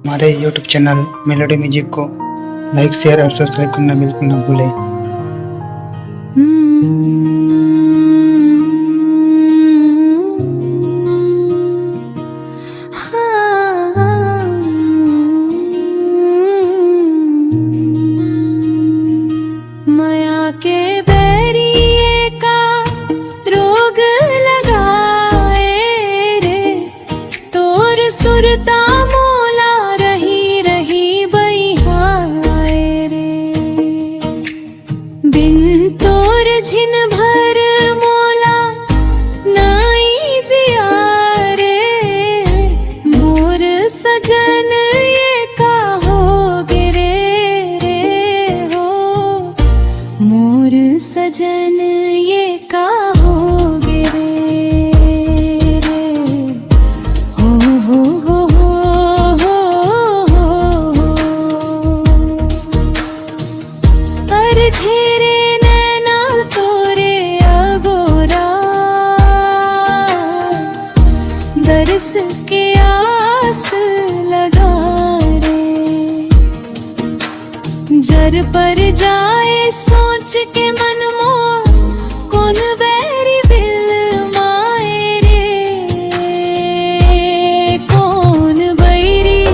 हमारे YouTube channel melody music को like, share और सब्सक्राइब करना बिल्कुल ना भूलें। माया के बैरिए का रोग लगाए रे, तोर सुरता मोला रही रही बइहाए रे। बिन तोर झिन भर मोला नाई जिया रे, मोर सजन ये का हो गिरे रे हो, मोर सजन ये का हो गिरे रे हो हो हो हो हो। कर झेरे नैना तोरे अगोरा, दरस के आस लगा रे। जर पर जाए सोच के मन मोर, कौन बैरी बिल माए रे, कौन बैरी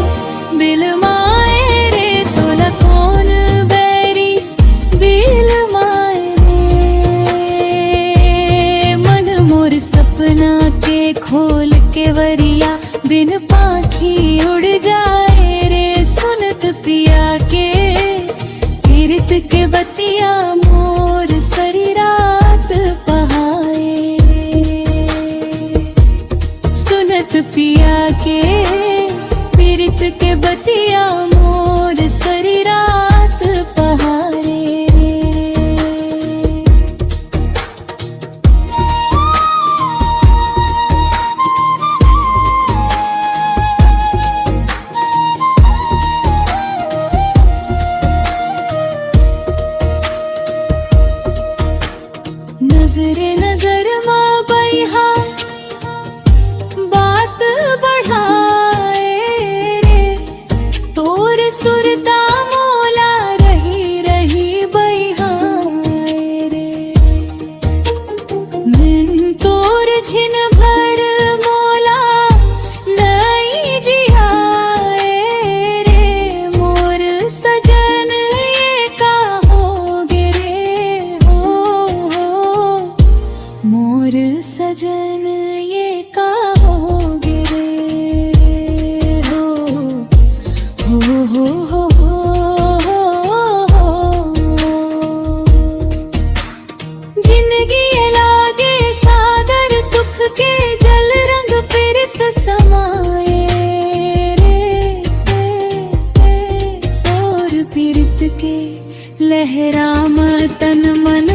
बिल माए रे, तोला कौन बैरी बिल माए रे। मन मोर सपना के खोल के वरिया, बिन पाखी उड़ जाए रे। सुनत पिया के कीर्त के बतिया, मोर सरी रात पहाए। सुनत पिया के पीरित के बतिया, मोर सरी रात पहाए। नजरे नजर माँ बइहा बात बढ़ाए रे, तोर सुरता मोला रही रही बइहाए रे। बिन तोर झिन भर मोला नई जियाए रे, मोर सजन ये का हो गिरे हो हो, मोर सजन ये का हो गिरे हो हो हो हो। जिंदगी लागे सादर सुख के, जल रंग पीरित समाए रे, और पीरित के लहरा तन मन